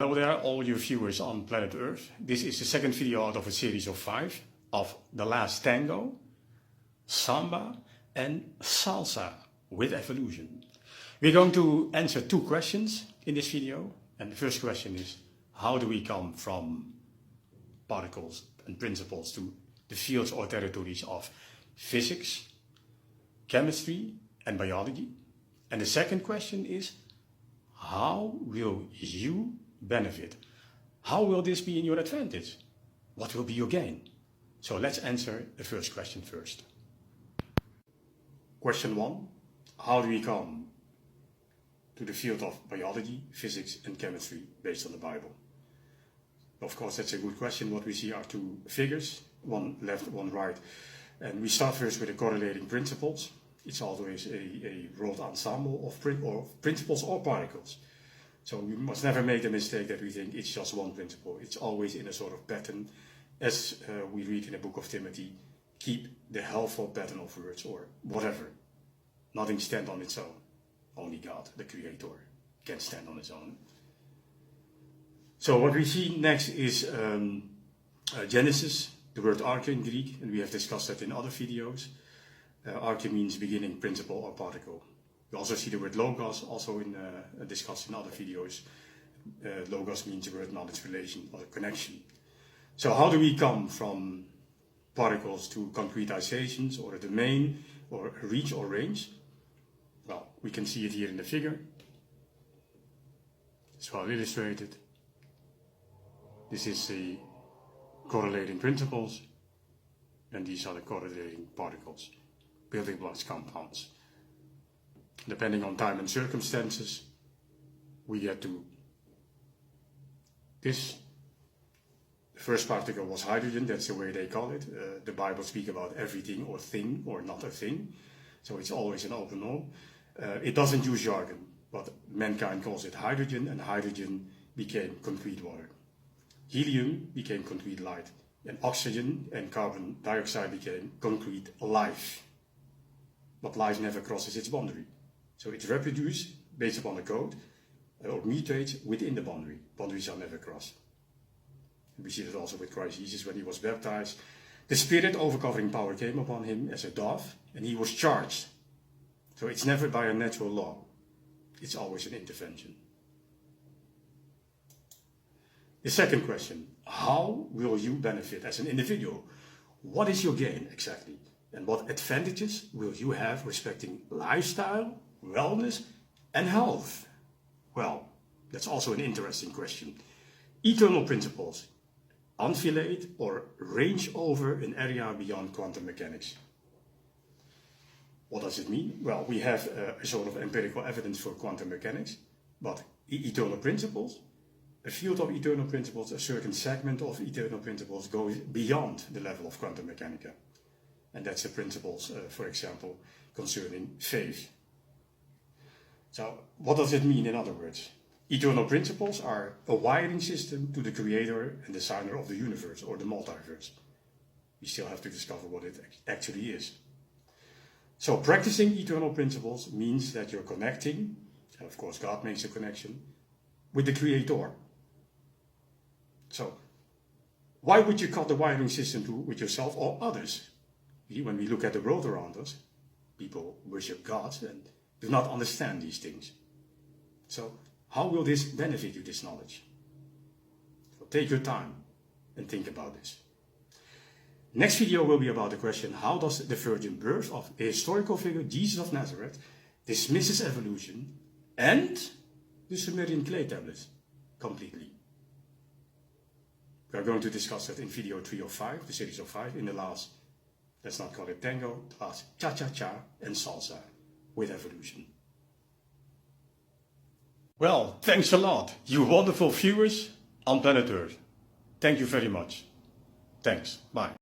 Hello there, all your viewers on planet Earth. This is the second video out of a series of 5 of the last tango, samba and salsa with evolution. We're going to answer 2 questions in this video. And the first question is, how do we come from particles and principles to the fields or territories of physics, chemistry and biology? And the second question is, how will you benefit? How will this be in your advantage? What will be your gain? So let's answer the first question first. Question 1. How do we come to the field of biology, physics and chemistry based on the Bible? Of course, that's a good question. What we see are 2 figures, one left, one right. And we start first with the correlating principles. It's always a broad ensemble of principles or particles. So we must never make the mistake that we think it's just one principle. It's always in a sort of pattern. As we read in the book of Timothy, keep the helpful pattern of words or whatever. Nothing stands on its own. Only God, the Creator, can stand on its own. So what we see next is Genesis, the word arche in Greek, and we have discussed that in other videos. Arche means beginning, principle or particle. We also see the word logos, also discussed in other videos. Logos means the word knowledge, relation or connection. So how do we come from particles to concretizations or a domain or a reach or range? Well, we can see it here in the figure. It's well illustrated. This is the correlating principles, and these are the correlating particles, building blocks, compounds. Depending on time and circumstances, we get to this. The first particle was hydrogen, that's the way they call it. The Bible speaks about everything or thing or not a thing. So it's always an open no. It doesn't use jargon, but mankind calls it hydrogen, and hydrogen became concrete water. Helium became concrete light, and oxygen and carbon dioxide became concrete life. But life never crosses its boundary. So it's reproduced based upon a code or mutates within the boundary. Boundaries are never crossed. And we see that also with Christ Jesus when he was baptized. The Spirit overcovering power came upon him as a dove and he was charged. So it's never by a natural law. It's always an intervention. The second question, how will you benefit as an individual? What is your gain exactly? And what advantages will you have respecting lifestyle, wellness and health? Well, that's also an interesting question. Eternal principles enfilade or range over an area beyond quantum mechanics. What does it mean? Well, we have a sort of empirical evidence for quantum mechanics, but eternal principles, a field of eternal principles, a certain segment of eternal principles goes beyond the level of quantum mechanica. And that's the principles, for example, concerning faith. So what does it mean in other words? Eternal principles are a wiring system to the creator and designer of the universe or the multiverse. We still have to discover what it actually is. So practicing eternal principles means that you're connecting, and of course God makes a connection, with the creator. So why would you cut the wiring system with yourself or others? When we look at the world around us, people worship gods and do not understand these things. So how will this benefit you, this knowledge? So take your time and think about this. Next video will be about the question, how does the virgin birth of the historical figure Jesus of Nazareth dismisses evolution and the Sumerian clay tablets completely? We are going to discuss that in video 3 of 5, the series of 5, in the last, let's not call it tango, the last cha-cha-cha and salsa with evolution. Well, thanks a lot, you wonderful viewers on planet Earth. Thank you very much. Thanks. Bye.